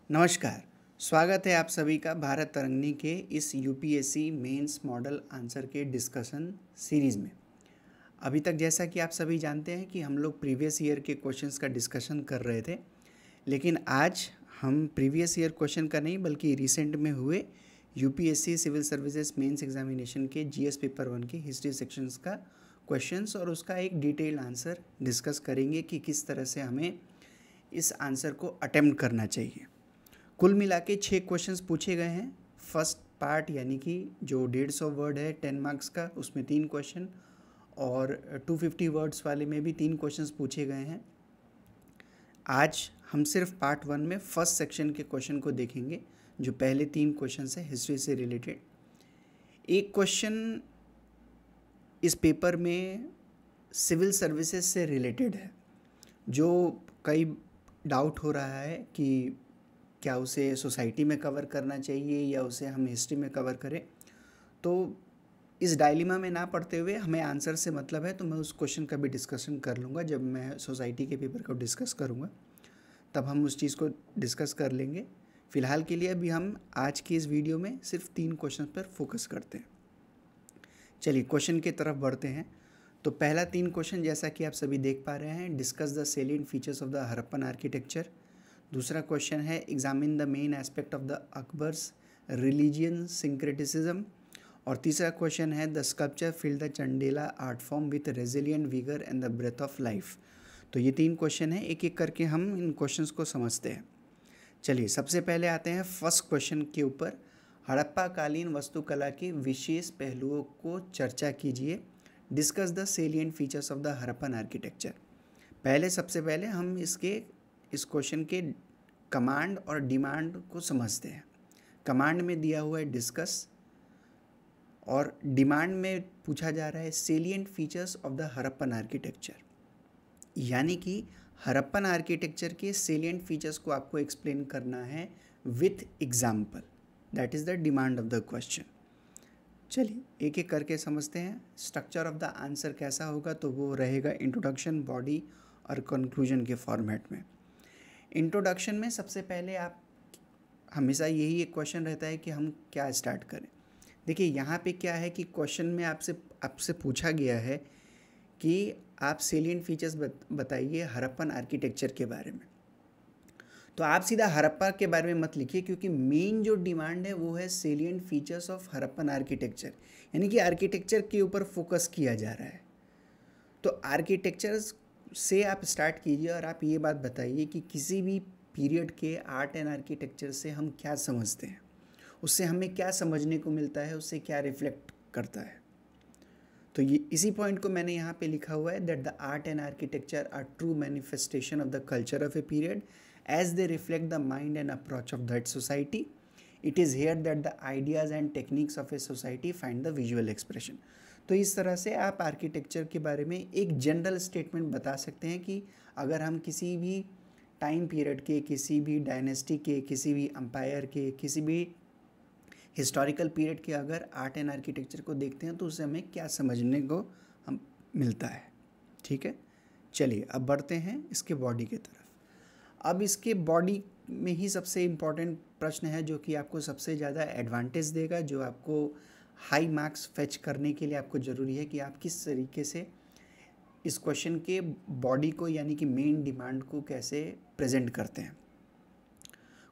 नमस्कार। स्वागत है आप सभी का भारत तरंगिणी के इस यूपीएससी मेंस मॉडल आंसर के डिस्कशन सीरीज़ में। अभी तक जैसा कि आप सभी जानते हैं कि हम लोग प्रीवियस ईयर के क्वेश्चंस का डिस्कशन कर रहे थे, लेकिन आज हम प्रीवियस ईयर क्वेश्चन का नहीं बल्कि रिसेंट में हुए UPSC civil services mains examination के जीएस पेपर 1 के हिस्ट्री सेक्शंस का क्वेश्चंस और उसका एक डिटेल्ड आंसर डिस्कस करेंगे कि किस तरह से हमें इस आंसर को अटेम्प्ट करना चाहिए। कुल मिला के 6 क्वेश्चंस पूछे गए हैं। फर्स्ट पार्ट यानी कि जो 150 वर्ड है 10 मार्क्स का, उसमें 3 क्वेश्चन और 250 वर्ड्स वाले में भी 3 क्वेश्चंस पूछे गए हैं। आज हम सिर्फ पार्ट 1 में फर्स्ट सेक्शन के क्वेश्चन को देखेंगे, जो पहले 3 क्वेश्चन है हिस्ट्री से रिलेटेड। एक क्वेश्चन इस पेपर में सिविल सर्विसेज से रिलेटेड है, जो कई डाउट हो रहा है कि क्या उसे सोसाइटी में कवर करना चाहिए या उसे हम हिस्ट्री में कवर करें। तो इस डायलिमा में ना पढ़ते हुए हमें आंसर से मतलब है, तो मैं उस क्वेश्चन का भी डिस्कशन कर लूँगा। जब मैं सोसाइटी के पेपर को डिस्कस करूँगा तब हम उस चीज़ को डिस्कस कर लेंगे। फ़िलहाल के लिए अभी हम आज की इस वीडियो में सिर्फ 3 क्वेश्चन पर फोकस करते हैं। चलिए क्वेश्चन की तरफ बढ़ते हैं। तो पहला 3 क्वेश्चन जैसा कि आप सभी देख पा रहे हैं, discuss the salient features of the Harappan architecture. दूसरा क्वेश्चन है examine the main aspect of the Akbar's religion syncretism. और तीसरा क्वेश्चन है the sculpture fill the Chandela art form with resilient vigour and the breath of life. तो ये 3 question है, एक एक करके हम इन क्वेश्चंस को समझते हैं। चलिए सबसे पहले आते हैं फर्स्ट क्वेश्चन के ऊपर। हड़प्पा कालीन वास्तुकला के विशेष पहलुओं को चर्चा कीजिए। Discuss the salient features of the Harappan architecture. सबसे पहले हम इस क्वेश्चन के कमांड और डिमांड को समझते हैं। कमांड में दिया हुआ है डिस्कस और डिमांड में पूछा जा रहा है salient features of the Harappan architecture, यानी कि हड़प्पन आर्किटेक्चर के सेलिएंट फीचर्स को आपको एक्सप्लेन करना है with example. That is the demand of the question. चलिए एक एक करके समझते हैं। स्ट्रक्चर ऑफ द आंसर कैसा होगा, तो वो रहेगा इंट्रोडक्शन, बॉडी और कंक्लूजन के फॉर्मेट में। इंट्रोडक्शन में सबसे पहले आप हमेशा यही एक क्वेश्चन रहता है कि हम क्या स्टार्ट करें। देखिए यहाँ पे क्या है कि क्वेश्चन में आपसे पूछा गया है कि आप सेलिएंट फीचर्स बताइए हड़प्पन आर्किटेक्चर के बारे में। तो आप सीधा हड़प्पा के बारे में मत लिखिए, क्योंकि मेन जो डिमांड है वो है salient features of Harappan architecture, यानी कि आर्किटेक्चर के ऊपर फोकस किया जा रहा है। तो आर्किटेक्चर से आप स्टार्ट कीजिए और आप ये बात बताइए कि किसी भी पीरियड के आर्ट एंड आर्किटेक्चर से हम क्या समझते हैं, उससे हमें क्या समझने को मिलता है, उससे क्या रिफ्लेक्ट करता है। तो ये इसी पॉइंट को मैंने यहाँ पे लिखा हुआ है that the art and architecture are true manifestation of the culture of a period as they reflect the mind and approach of that society. It is here that the ideas and techniques of a society find the visual expression. तो इस तरह से आप architecture के बारे में एक general statement बता सकते हैं कि अगर हम किसी भी टाइम पीरियड के, किसी भी डायनेस्टी के, किसी भी अम्पायर के, किसी भी हिस्टोरिकल पीरियड के अगर आर्ट एंड आर्किटेक्चर को देखते हैं तो उससे हमें क्या समझने को हम मिलता है। ठीक है, चलिए अब बढ़ते हैं इसके बॉडी की तरफ। अब इसके बॉडी में ही सबसे इम्पॉर्टेंट प्रश्न है जो कि आपको सबसे ज़्यादा एडवांटेज देगा, जो आपको हाई मार्क्स फेच करने के लिए आपको ज़रूरी है कि आप किस तरीके से इस क्वेश्चन के बॉडी को यानी कि मेन डिमांड को कैसे प्रेजेंट करते हैं।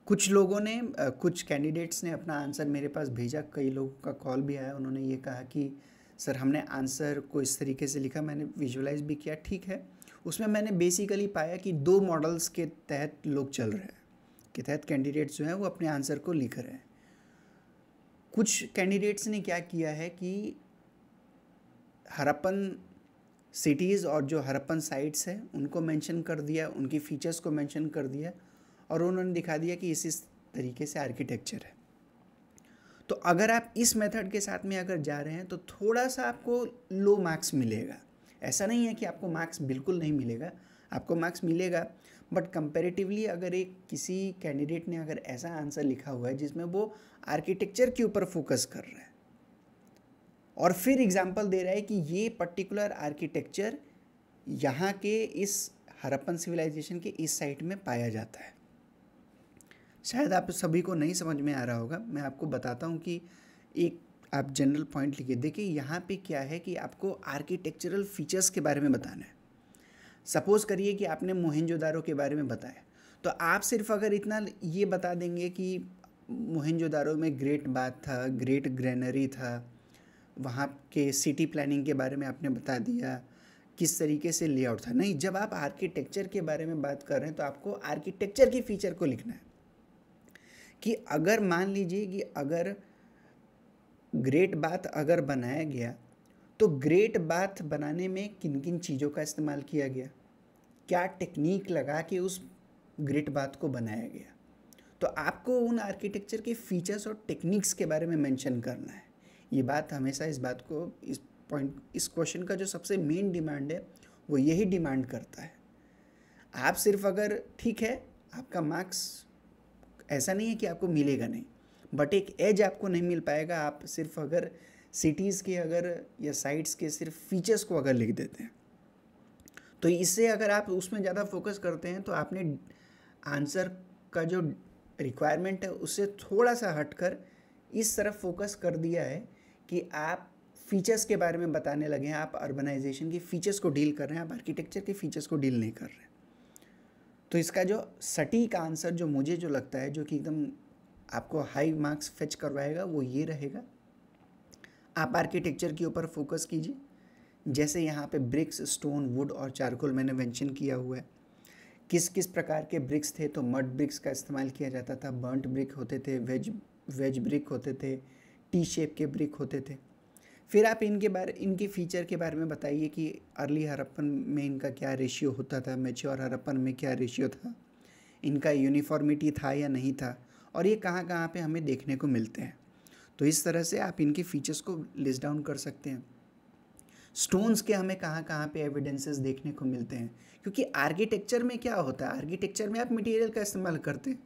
कुछ लोगों ने कुछ कैंडिडेट्स ने अपना आंसर मेरे पास भेजा, कई लोगों का कॉल भी आया। उन्होंने ये कहा कि सर हमने आंसर को इस तरीके से लिखा, मैंने विजुअलाइज भी किया, ठीक है। उसमें मैंने बेसिकली पाया कि 2 मॉडल्स के तहत लोग चल रहे हैं, के तहत कैंडिडेट्स जो हैं वो अपने आंसर को लिख रहे हैं। कुछ कैंडिडेट्स ने क्या किया है कि हड़प्पन सिटीज़ और जो हड़प्पन साइट्स हैं उनको मेंशन कर दिया, उनकी फीचर्स को मेंशन कर दिया और उन्होंने दिखा दिया कि इस तरीके से आर्किटेक्चर है। तो अगर आप इस मेथड के साथ में अगर जा रहे हैं तो थोड़ा सा आपको लो मार्क्स मिलेगा। ऐसा नहीं है कि आपको मार्क्स बिल्कुल नहीं मिलेगा, आपको मार्क्स मिलेगा, बट कंपैरेटिवली अगर एक किसी कैंडिडेट ने अगर ऐसा आंसर लिखा हुआ है जिसमें वो आर्किटेक्चर के ऊपर फोकस कर रहा है और फिर एग्जांपल दे रहा है कि ये पर्टिकुलर आर्किटेक्चर यहाँ के इस हड़प्पन सिविलाइजेशन के इस साइट में पाया जाता है, शायद आप सभी को नहीं समझ में आ रहा होगा, मैं आपको बताता हूँ कि एक आप जनरल पॉइंट लिखिए। देखिए यहाँ पे क्या है कि आपको आर्किटेक्चरल फीचर्स के बारे में बताना है। सपोज़ करिए कि आपने मोहनजोदारो के बारे में बताया, तो आप सिर्फ अगर इतना ये बता देंगे कि मोहनजोदारो में ग्रेट बाथ था, ग्रेट ग्रेनरी था, वहाँ के सिटी प्लानिंग के बारे में आपने बता दिया, किस तरीके से लेआउट था। नहीं, जब आप आर्किटेक्चर के बारे में बात कर रहे हैं तो आपको आर्किटेक्चर की फीचर को लिखना है कि अगर मान लीजिए कि अगर ग्रेट बाथ अगर बनाया गया तो ग्रेट बाथ बनाने में किन किन चीज़ों का इस्तेमाल किया गया, क्या टेक्निक लगा के उस ग्रेट बाथ को बनाया गया। तो आपको उन आर्किटेक्चर के फीचर्स और टेक्निक्स के बारे में मेंशन करना है। ये बात हमेशा इस बात को इस क्वेश्चन का जो सबसे मेन डिमांड है वो यही डिमांड करता है। आप सिर्फ अगर ठीक है आपका मार्क्स ऐसा नहीं है कि आपको मिलेगा नहीं, बट एक एज आपको नहीं मिल पाएगा आप सिर्फ अगर सिटीज़ के अगर या साइट्स के सिर्फ फीचर्स को अगर लिख देते हैं। तो इससे अगर आप उसमें ज़्यादा फोकस करते हैं तो आपने आंसर का जो रिक्वायरमेंट है उससे थोड़ा सा हटकर इस तरफ फोकस कर दिया है कि आप फीचर्स के बारे में बताने लगे हैं, आप अर्बनाइजेशन की फीचर्स को डील कर रहे हैं, आप आर्किटेक्चर के फीचर्स को डील नहीं कर रहे हैं। तो इसका जो सटीक आंसर जो मुझे जो लगता है, जो कि एकदम आपको हाई मार्क्स फेच करवाएगा, वो ये रहेगा, आप आर्किटेक्चर के ऊपर फोकस कीजिए। जैसे यहाँ पे ब्रिक्स, स्टोन, वुड और चारकोल मैंने मेंशन किया हुआ है। किस किस प्रकार के ब्रिक्स थे, तो मड ब्रिक्स का इस्तेमाल किया जाता था, बर्न्ट ब्रिक होते थे, वेज ब्रिक होते थे, टी शेप के ब्रिक होते थे। फिर आप इनके फीचर के बारे में बताइए कि अर्ली हड़प्पन में इनका क्या रेशियो होता था, मैच्योर हड़प्पन में क्या रेशियो था, इनका यूनिफॉर्मिटी था या नहीं था, और ये कहाँ कहाँ पे हमें देखने को मिलते हैं। तो इस तरह से आप इनके फीचर्स को लिस्ट डाउन कर सकते हैं। स्टोन्स के हमें कहाँ कहाँ पे एविडेंसेस देखने को मिलते हैं, क्योंकि आर्किटेक्चर में क्या होता है, आर्किटेक्चर में आप मटेरियल का इस्तेमाल करते हैं।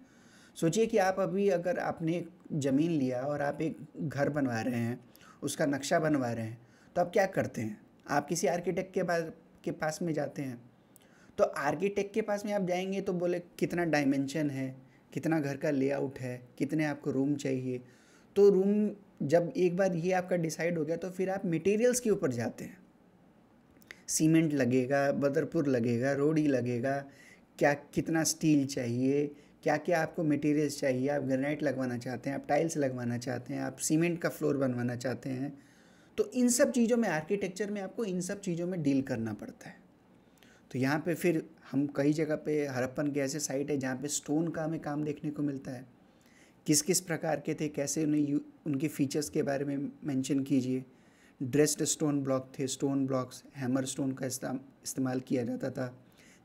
सोचिए कि आप अभी अगर आपने ज़मीन लिया और आप एक घर बनवा रहे हैं, उसका नक्शा बनवा रहे हैं, तो आप क्या करते हैं, आप किसी आर्किटेक्ट के पास में जाते हैं। तो आर्किटेक्ट के पास में आप जाएंगे तो बोले कितना डायमेंशन है, कितना घर का लेआउट है, कितने आपको रूम चाहिए। तो रूम जब एक बार ये आपका डिसाइड हो गया तो फिर आप मटेरियल्स के ऊपर जाते हैं। सीमेंट लगेगा, बदरपुर लगेगा, रोड़ी लगेगा, क्या कितना स्टील चाहिए, क्या क्या आपको मटेरियल्स चाहिए, आप ग्रेनाइट लगवाना चाहते हैं, आप टाइल्स लगवाना चाहते हैं, आप सीमेंट का फ्लोर बनवाना चाहते हैं। तो इन सब चीज़ों में आर्किटेक्चर में आपको इन सब चीज़ों में डील करना पड़ता है। तो यहाँ पे फिर हम कई जगह पे हड़प्पन के ऐसे साइट है जहाँ पे स्टोन का हमें काम देखने को मिलता है। किस किस प्रकार के थे, कैसे उनके फीचर्स के बारे में मेंशन कीजिए। ड्रेस्ड स्टोन ब्लॉक थे, स्टोन ब्लॉक्स, हैमर स्टोन का इस्तेमाल किया जाता था,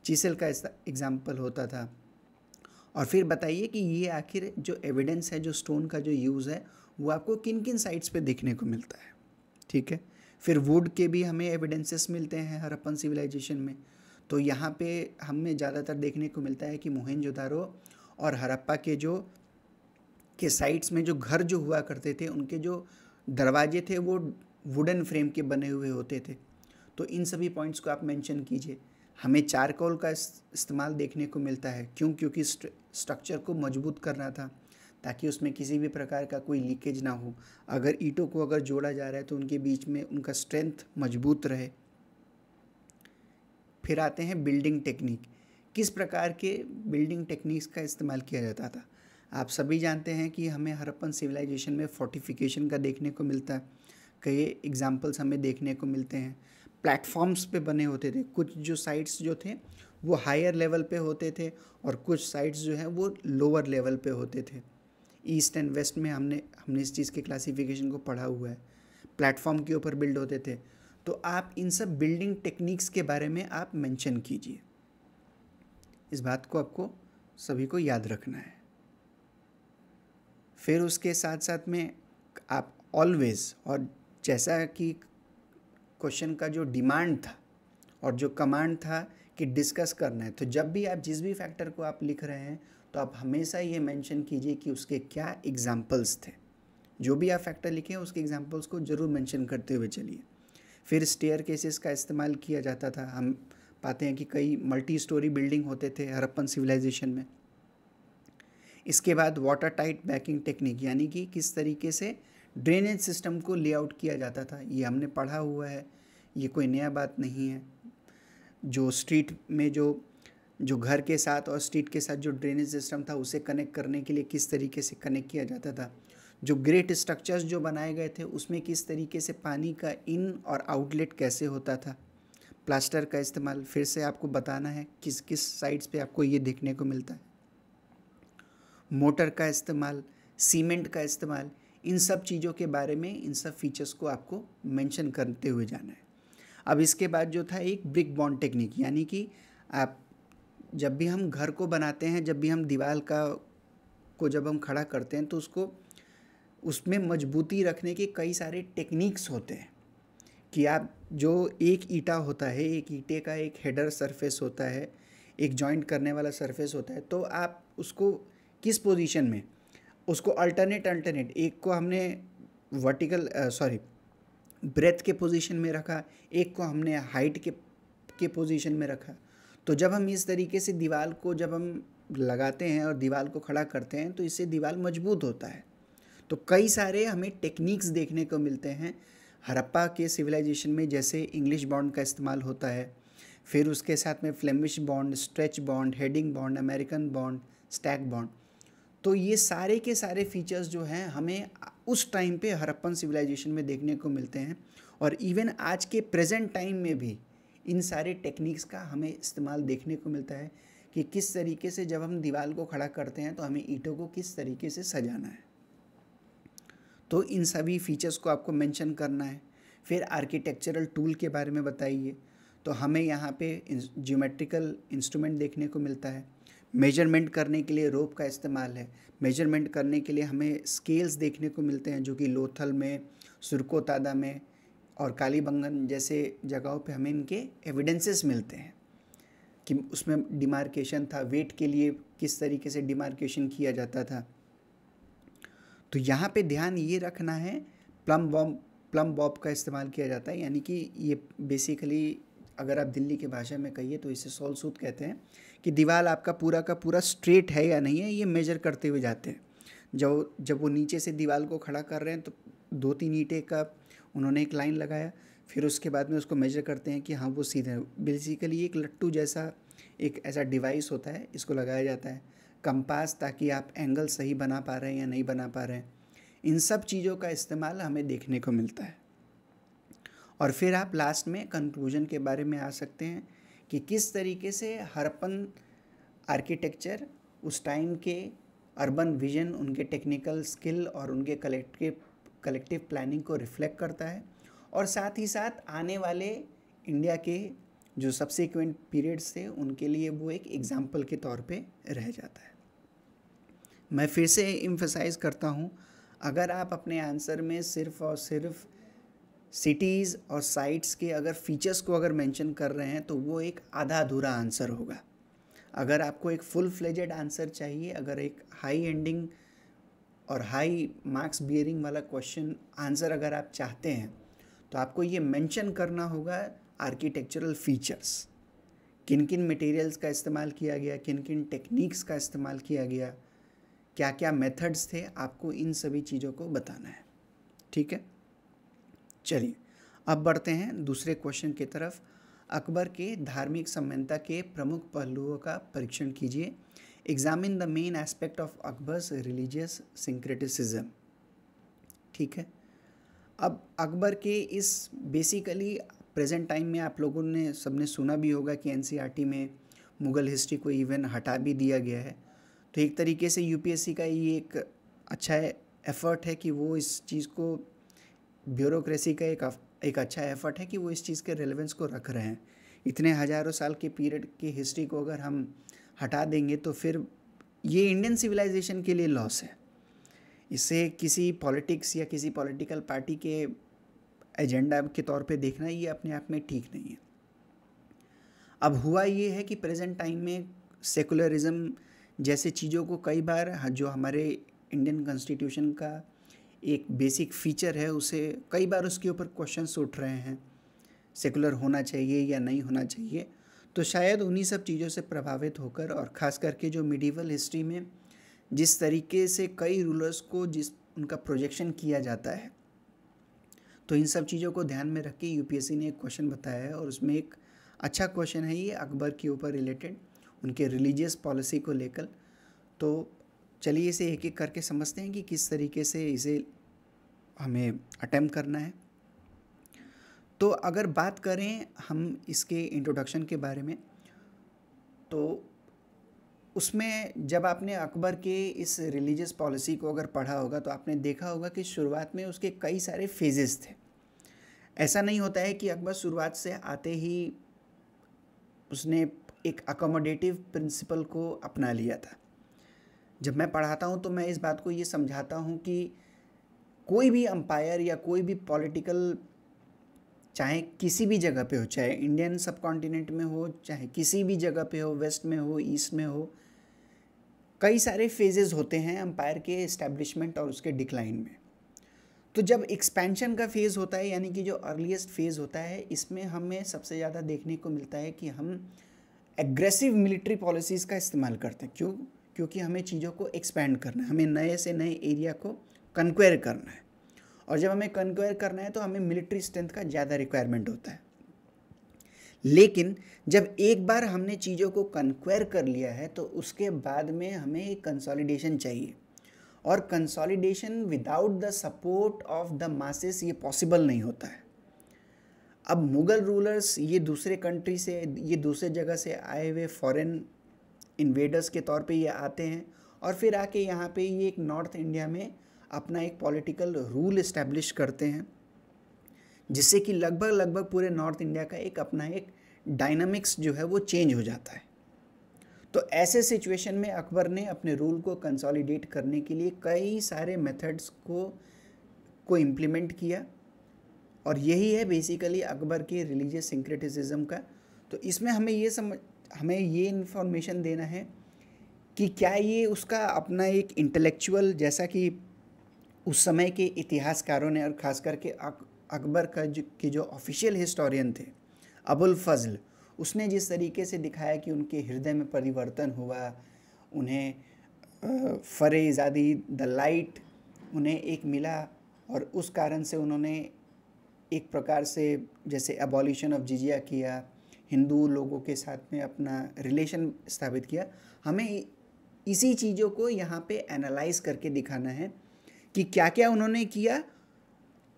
चीसल का एग्जाम्पल होता था। और फिर बताइए कि ये आखिर जो एविडेंस है, जो स्टोन का जो यूज़ है, वो आपको किन किन साइट्स पे देखने को मिलता है। ठीक है, फिर वुड के भी हमें एविडेंसेस मिलते हैं हड़प्पन सिविलाइजेशन में। तो यहाँ पे हमें ज़्यादातर देखने को मिलता है कि मोहनजोदारो और हड़प्पा के साइट्स में जो घर जो हुआ करते थे, उनके जो दरवाजे थे वो वुडन फ्रेम के बने हुए होते थे। तो इन सभी पॉइंट्स को आप मेंशन कीजिए। हमें चारकोल का इस्तेमाल देखने को मिलता है, क्योंकि स्ट्रक्चर को मजबूत करना था ताकि उसमें किसी भी प्रकार का कोई लीकेज ना हो। अगर ईंटों को अगर जोड़ा जा रहा है तो उनके बीच में उनका स्ट्रेंथ मजबूत रहे। फिर आते हैं बिल्डिंग टेक्निक, किस प्रकार के बिल्डिंग टेक्निक्स का इस्तेमाल किया जाता था। आप सभी जानते हैं कि हमें हड़प्पन सिविलाइजेशन में फोर्टिफिकेशन का देखने को मिलता है। कई एग्जाम्पल्स हमें देखने को मिलते हैं। प्लेटफॉर्म्स पे बने होते थे, कुछ जो साइट्स जो थे वो हायर लेवल पे होते थे और कुछ साइट्स जो हैं वो लोअर लेवल पे होते थे। ईस्ट एंड वेस्ट में हमने इस चीज़ के क्लासिफिकेशन को पढ़ा हुआ है। प्लेटफॉर्म के ऊपर बिल्ड होते थे। तो आप इन सब बिल्डिंग टेक्निक्स के बारे में आप मेंशन कीजिए। इस बात को आपको सभी को याद रखना है। फिर उसके साथ साथ में आप ऑलवेज, और जैसा कि क्वेश्चन का जो डिमांड था और जो कमांड था कि डिस्कस करना है, तो जब भी आप जिस भी फैक्टर को आप लिख रहे हैं तो आप हमेशा ये मेंशन कीजिए कि उसके क्या एग्जाम्पल्स थे। जो भी आप फैक्टर लिखें उसके एग्जाम्पल्स को ज़रूर मेंशन करते हुए चलिए। फिर स्टेयर केसेस का इस्तेमाल किया जाता था। हम पाते हैं कि कई मल्टी स्टोरी बिल्डिंग होते थे हड़प्पन सिविलाइजेशन में। इसके बाद वाटर टाइट बैकिंग टेक्निक, यानी कि किस तरीके से ड्रेनेज सिस्टम को लेआउट किया जाता था, ये हमने पढ़ा हुआ है, ये कोई नया बात नहीं है। जो स्ट्रीट में जो घर के साथ और स्ट्रीट के साथ जो ड्रेनेज सिस्टम था उसे कनेक्ट करने के लिए किस तरीके से कनेक्ट किया जाता था, जो ग्रेट स्ट्रक्चर्स जो बनाए गए थे उसमें किस तरीके से पानी का इन और आउटलेट कैसे होता था, प्लास्टर का इस्तेमाल फिर से आपको बताना है किस किस साइड्स पे आपको ये देखने को मिलता है, मोटर का इस्तेमाल, सीमेंट का इस्तेमाल, इन सब चीज़ों के बारे में, इन सब फीचर्स को आपको मेंशन करते हुए जाना है। अब इसके बाद जो था एक ब्रिक बॉन्ड टेक्निक, यानी कि आप जब भी हम घर को बनाते हैं, जब भी हम दीवार को जब हम खड़ा करते हैं तो उसमें मजबूती रखने के कई सारे टेक्निक्स होते हैं कि आप जो एक ईंटा होता है, एक ईंटे का एक हेडर सरफेस होता है, एक जॉइंट करने वाला सरफेस होता है, तो आप उसको किस पोजीशन में, उसको अल्टरनेट एक को हमने वर्टिकल ब्रेथ के पोजीशन में रखा, एक को हमने हाइट के पोजीशन में रखा। तो जब हम इस तरीके से दीवार को जब हम लगाते हैं और दीवार को खड़ा करते हैं तो इससे दीवार मजबूत होता है। तो कई सारे हमें टेक्निक्स देखने को मिलते हैं हड़प्पा के सिविलाइजेशन में, जैसे इंग्लिश बॉन्ड का इस्तेमाल होता है, फिर उसके साथ में Flemish bond, stretch bond, heading bond, American bond, stack bond. तो ये सारे के सारे फीचर्स जो हैं हमें उस टाइम पे हड़प्पन सिविलाइजेशन में देखने को मिलते हैं, और इवन आज के प्रेजेंट टाइम में भी इन सारे टेक्निक्स का हमें इस्तेमाल देखने को मिलता है कि किस तरीके से जब हम दीवार को खड़ा करते हैं तो हमें ईंटों को किस तरीके से सजाना है। तो इन सभी फीचर्स को आपको मेंशन करना है। फिर आर्किटेक्चरल टूल के बारे में बताइए, तो हमें यहाँ पे ज्योमेट्रिकल इंस्ट्रूमेंट देखने को मिलता है, मेजरमेंट करने के लिए रोप का इस्तेमाल है, मेजरमेंट करने के लिए हमें स्केल्स देखने को मिलते हैं जो कि लोथल में, सुरकोतादा में और कालीबंगन जैसे जगहों पे हमें इनके एविडेंसेस मिलते हैं कि उसमें डिमार्केशन था, वेट के लिए किस तरीके से डिमार्केशन किया जाता था। तो यहाँ पे ध्यान ये रखना है, प्लम बॉब का इस्तेमाल किया जाता है, यानी कि ये बेसिकली अगर आप दिल्ली की भाषा में कहिए तो इसे सॉल सूत कहते हैं कि दीवार आपका पूरा का पूरा स्ट्रेट है या नहीं है, ये मेजर करते हुए जाते हैं। जब वो नीचे से दीवार को खड़ा कर रहे हैं तो 2-3 ईंटे का उन्होंने एक लाइन लगाया, फिर उसके बाद में उसको मेजर करते हैं कि हाँ वो सीधे है। बेसिकली एक लट्टू जैसा एक ऐसा डिवाइस होता है, इसको लगाया जाता है, कंपास, ताकि आप एंगल सही बना पा रहे हैं या नहीं बना पा रहे हैं। इन सब चीज़ों का इस्तेमाल हमें देखने को मिलता है। और फिर आप लास्ट में कंक्लूजन के बारे में आ सकते हैं कि किस तरीके से हड़प्पन आर्किटेक्चर उस टाइम के अर्बन विजन, उनके टेक्निकल स्किल और उनके कलेक्टिव प्लानिंग को रिफ्लेक्ट करता है, और साथ ही साथ आने वाले इंडिया के जो सब्सिक्वेंट पीरियड्स थे उनके लिए वो एक एग्जाम्पल के तौर पे रह जाता है। मैं फिर से एम्फसाइज़ करता हूँ, अगर आप अपने आंसर में सिर्फ और सिर्फ सिटीज़ और साइट्स के अगर फीचर्स को अगर मेंशन कर रहे हैं तो वो एक आधा अधूरा आंसर होगा। अगर आपको एक फुल फ्लेजेड आंसर चाहिए, अगर एक हाई एंडिंग और हाई मार्क्स बियरिंग वाला क्वेश्चन आंसर अगर आप चाहते हैं तो आपको ये मेंशन करना होगा आर्किटेक्चरल फीचर्स, किन किन मटेरियल्स का इस्तेमाल किया गया, किन किन टेक्निक्स का इस्तेमाल किया गया, क्या क्या मेथड्स थे, आपको इन सभी चीज़ों को बताना है। ठीक है, चलिए अब बढ़ते हैं दूसरे क्वेश्चन की तरफ। अकबर के धार्मिक संबंधता के प्रमुख पहलुओं का परीक्षण कीजिए। Examine the main aspect of Akbar's religious syncretism. ठीक है, अब अकबर के इस बेसिकली प्रेजेंट टाइम में आप लोगों ने सबने सुना भी होगा कि एनसीईआरटी में मुग़ल हिस्ट्री को इवन हटा भी दिया गया है। तो एक तरीके से यूपीएससी का ये एक अच्छा एफर्ट है कि वो इस चीज़ को, ब्यूरोक्रेसी का एक अच्छा एफर्ट है कि वो इस चीज़ के रेलेवेंस को रख रहे हैं। इतने हज़ारों साल के पीरियड की हिस्ट्री को अगर हम हटा देंगे तो फिर ये इंडियन सिविलाइजेशन के लिए लॉस है। इसे किसी पॉलिटिक्स या किसी पॉलिटिकल पार्टी के एजेंडा के तौर पे देखना ये अपने आप में ठीक नहीं है। अब हुआ ये है कि प्रेजेंट टाइम में सेकुलरिज्म जैसे चीज़ों को कई बार जो हमारे इंडियन कॉन्स्टिट्यूशन का एक बेसिक फीचर है उसे कई बार उसके ऊपर क्वेश्चंस उठ रहे हैं, सेकुलर होना चाहिए या नहीं होना चाहिए। तो शायद उन्हीं सब चीज़ों से प्रभावित होकर और ख़ास करके जो मिडीवल हिस्ट्री में जिस तरीके से कई रूलर्स को जिस उनका प्रोजेक्शन किया जाता है, तो इन सब चीज़ों को ध्यान में रख के यूपीएससी ने एक क्वेश्चन बताया है और उसमें एक अच्छा क्वेश्चन है ये अकबर के ऊपर रिलेटेड, उनके रिलीजियस पॉलिसी को लेकर। तो चलिए इसे एक एक करके समझते हैं कि किस तरीके से इसे हमें अटेम्प्ट करना है। तो अगर बात करें हम इसके इंट्रोडक्शन के बारे में, तो उसमें जब आपने अकबर के इस रिलीजियस पॉलिसी को अगर पढ़ा होगा तो आपने देखा होगा कि शुरुआत में उसके कई सारे फेजेस थे। ऐसा नहीं होता है कि अकबर शुरुआत से आते ही उसने एक अकोमोडेटिव प्रिंसिपल को अपना लिया था। जब मैं पढ़ाता हूँ तो मैं इस बात को ये समझाता हूँ कि कोई भी अंपायर या कोई भी पॉलिटिकल, चाहे किसी भी जगह पे हो, चाहे इंडियन सब कॉन्टिनेंट में हो, चाहे किसी भी जगह पे हो, वेस्ट में हो, ईस्ट में हो, कई सारे फेजेस होते हैं अंपायर के इस्टेब्लिशमेंट और उसके डिक्लाइन में। तो जब एक्सपेंशन का फेज़ होता है, यानी कि जो अर्लीस्ट फेज़ होता है, इसमें हमें सबसे ज़्यादा देखने को मिलता है कि हम एग्रेसिव मिलिट्री पॉलिसीज़ का इस्तेमाल करते हैं। क्यों? क्योंकि हमें चीज़ों को एक्सपेंड करना है, हमें नए से नए एरिया को कन्क्वेयर करना है, और जब हमें कन्क्वेयर करना है तो हमें मिलिट्री स्ट्रेंथ का ज़्यादा रिक्वायरमेंट होता है। लेकिन जब एक बार हमने चीज़ों को कन्क्वेयर कर लिया है तो उसके बाद में हमें एक कंसोलिडेशन चाहिए, और consolidation without the support of the masses ये पॉसिबल नहीं होता है। अब मुग़ल रूलर्स ये दूसरे कंट्री से, ये दूसरे जगह से आए हुए फॉरेन इन्वेडर्स के तौर पे ये आते हैं, और फिर आके यहाँ पे ये एक नॉर्थ इंडिया में अपना एक पॉलिटिकल रूल इस्टेब्लिश करते हैं, जिससे कि लगभग पूरे नॉर्थ इंडिया का एक अपना एक डायनामिक्स जो है वो चेंज हो जाता है। तो ऐसे सिचुएशन में अकबर ने अपने रूल को कंसोलिडेट करने के लिए कई सारे मेथड्स को इम्प्लीमेंट किया, और यही है बेसिकली अकबर के रिलीजियस सिंक्रेटिसिज्म का। तो इसमें हमें ये इन्फॉर्मेशन देना है कि क्या ये उसका अपना एक इंटेलेक्चुअल, जैसा कि उस समय के इतिहासकारों ने, और ख़ास करके अकबर के जो ऑफिशियल हिस्टोरियन थे अबुल फजल, उसने जिस तरीके से दिखाया कि उनके हृदय में परिवर्तन हुआ, उन्हें फरेज़ादी द लाइट उन्हें एक मिला, और उस कारण से उन्होंने एक प्रकार से जैसे एबॉलिशन ऑफ जिजिया किया, हिंदू लोगों के साथ में अपना रिलेशन स्थापित किया। हमें इसी चीज़ों को यहाँ पे एनालाइज करके दिखाना है कि क्या क्या उन्होंने किया,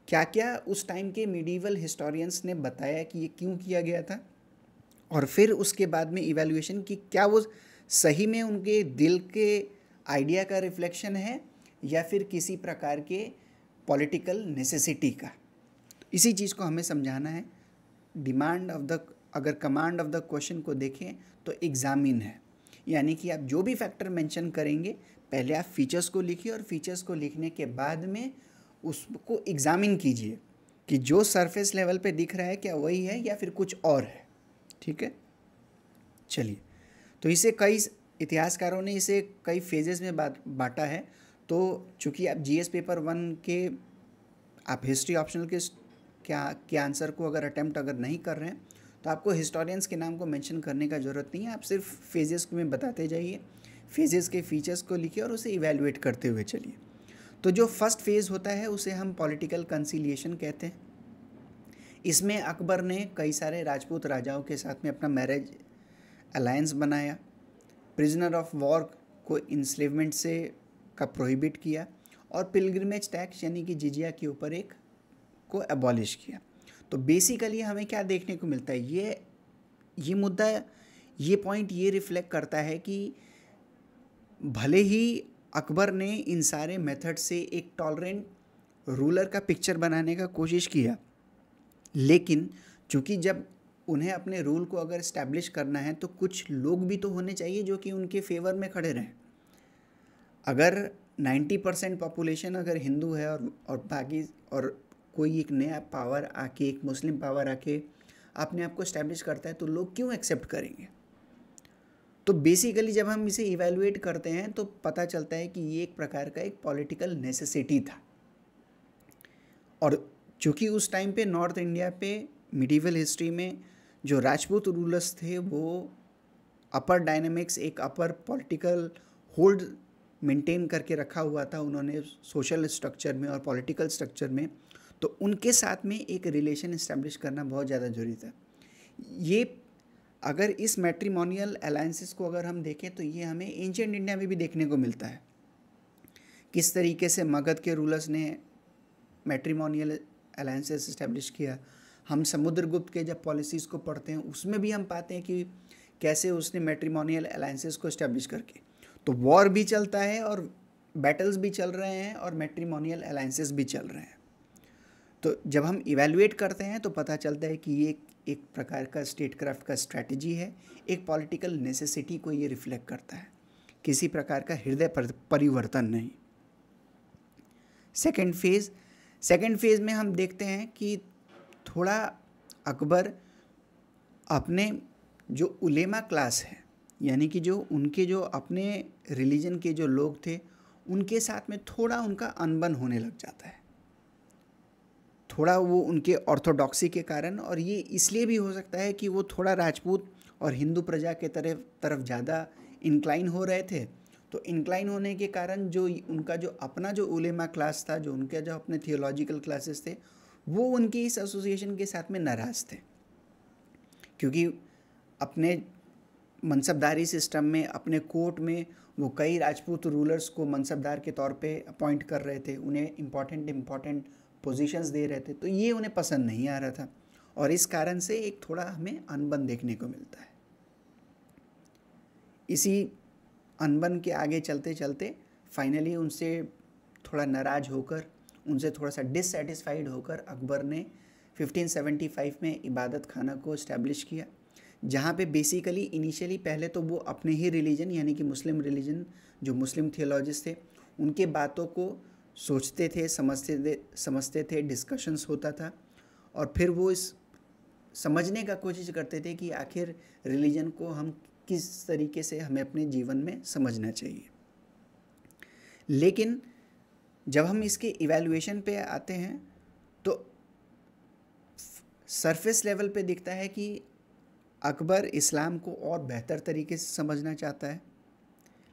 क्या क्या उस टाइम के मिडीवल हिस्टोरियंस ने बताया कि ये क्यों किया गया था, और फिर उसके बाद में इवैल्यूएशन कि क्या वो सही में उनके दिल के आइडिया का रिफ्लेक्शन है या फिर किसी प्रकार के पॉलिटिकल नेसेसिटी का। इसी चीज़ को हमें समझाना है। अगर कमांड ऑफ द क्वेश्चन को देखें तो एग्जामिन है, यानी कि आप जो भी फैक्टर मेंशन करेंगे पहले आप फीचर्स को लिखिए, और फीचर्स को लिखने के बाद में उसको एग्जामिन कीजिए कि जो सरफेस लेवल पे दिख रहा है क्या वही है या फिर कुछ और है। ठीक है, चलिए। तो इसे कई इतिहासकारों ने इसे कई फेजेस में बांटा है। तो चूँकि आप जीएस पेपर 1 के आप हिस्ट्री ऑप्शनल के आंसर को अगर अटैम्प्ट नहीं कर रहे हैं तो आपको हिस्टोरियंस के नाम को मेंशन करने का ज़रूरत नहीं है, आप सिर्फ फेजेस में बताते जाइए, फेजेस के फीचर्स को लिखिए और उसे इवैल्यूएट करते हुए चलिए। तो जो फर्स्ट फेज़ होता है उसे हम पॉलिटिकल कंसिलिएशन कहते हैं। इसमें अकबर ने कई सारे राजपूत राजाओं के साथ में अपना मैरिज अलायंस बनाया, प्रिजनर ऑफ वॉर को इंस्लेवमेंट से का प्रोहिबिट किया, और पिलग्रिमेज टैक्स यानी कि जिजिया के ऊपर एक को एबॉलिश किया। तो बेसिकली हमें क्या देखने को मिलता है, ये मुद्दा, ये पॉइंट ये रिफ्लेक्ट करता है कि भले ही अकबर ने इन सारे मेथड से एक टॉलरेंट रूलर का पिक्चर बनाने का कोशिश किया, लेकिन चूँकि जब उन्हें अपने रूल को अगर इस्टेब्लिश करना है तो कुछ लोग भी तो होने चाहिए जो कि उनके फेवर में खड़े रहें। अगर 90% पॉपुलेशन अगर हिंदू है और बाकी, और कोई एक नया पावर आके, एक मुस्लिम पावर आके अपने आप को इस्टेब्लिश करता है तो लोग क्यों एक्सेप्ट करेंगे। तो बेसिकली जब हम इसे इवैल्यूएट करते हैं तो पता चलता है कि ये एक प्रकार का एक पॉलिटिकल नेसेसिटी था। और चूँकि उस टाइम पे नॉर्थ इंडिया पे मिडीवल हिस्ट्री में जो राजपूत रूलर्स थे वो अपर डायनामिक्स, एक अपर पॉलिटिकल होल्ड मेंटेन करके रखा हुआ था उन्होंने सोशल स्ट्रक्चर में और पॉलिटिकल स्ट्रक्चर में, तो उनके साथ में एक रिलेशन इस्टेब्लिश करना बहुत ज़्यादा ज़रूरी था। ये अगर इस मैट्रिमोनियल अलायंसेस को अगर हम देखें तो ये हमें एंशिएंट इंडिया में भी देखने को मिलता है। किस तरीके से मगध के रूलर्स ने मैट्रिमोनियल अलायंसेस इस्टेब्लिश किया। हम समुद्रगुप्त के जब पॉलिसीज़ को पढ़ते हैं उसमें भी हम पाते हैं कि कैसे उसने मैट्रिमोनियल अलायंसेस को इस्टेब्लिश करके, तो वॉर भी चलता है और बैटल्स भी चल रहे हैं और मैट्रिमोनियल अलायंसेस भी चल रहे हैं। तो जब हम इवैल्यूएट करते हैं तो पता चलता है कि ये एक प्रकार का स्टेटक्राफ्ट का स्ट्रैटेजी है, एक पॉलिटिकल नेसेसिटी को ये रिफ्लेक्ट करता है, किसी प्रकार का हृदय परिवर्तन नहीं। सेकेंड फेज़ में हम देखते हैं कि थोड़ा अकबर अपने जो उलेमा क्लास है, यानी कि जो उनके जो अपने रिलीजन के जो लोग थे उनके साथ में थोड़ा उनका अनबन होने लग जाता है, थोड़ा वो उनके ऑर्थोडॉक्सी के कारण, और ये इसलिए भी हो सकता है कि वो थोड़ा राजपूत और हिंदू प्रजा के तरफ ज़्यादा इंक्लाइन हो रहे थे। तो इंक्लाइन होने के कारण जो उनका जो अपना जो उलेमा क्लास था, जो उनके जो अपने थियोलॉजिकल क्लासेस थे, वो उनके इस एसोसिएशन के साथ में नाराज़ थे, क्योंकि अपने मनसबदारी सिस्टम में, अपने कोर्ट में वो कई राजपूत रूलर्स को मनसबदार के तौर पे अपॉइंट कर रहे थे, उन्हें इम्पॉर्टेंट पोजीशंस दे रहे थे, तो ये उन्हें पसंद नहीं आ रहा था और इस कारण से एक थोड़ा हमें अनबन देखने को मिलता है। इसी अनबन के आगे चलते चलते फाइनली उनसे थोड़ा नाराज़ होकर, उनसे थोड़ा सा डिससेटिस्फाइड होकर अकबर ने 1575 में इबादत खाना को इस्टेब्लिश किया, जहाँ पे बेसिकली इनिशियली पहले तो वो अपने ही रिलीजन यानी कि मुस्लिम रिलीजन, जो मुस्लिम थियोलॉजिस्ट थे उनके बातों को सोचते थे, समझते थे, डिस्कशंस होता था, और फिर वो इस समझने का कोशिश करते थे कि आखिर रिलीजन को हम किस तरीके से हमें अपने जीवन में समझना चाहिए। लेकिन जब हम इसके इवैल्यूएशन पे आते हैं तो सरफेस लेवल पे दिखता है कि अकबर इस्लाम को और बेहतर तरीके से समझना चाहता है,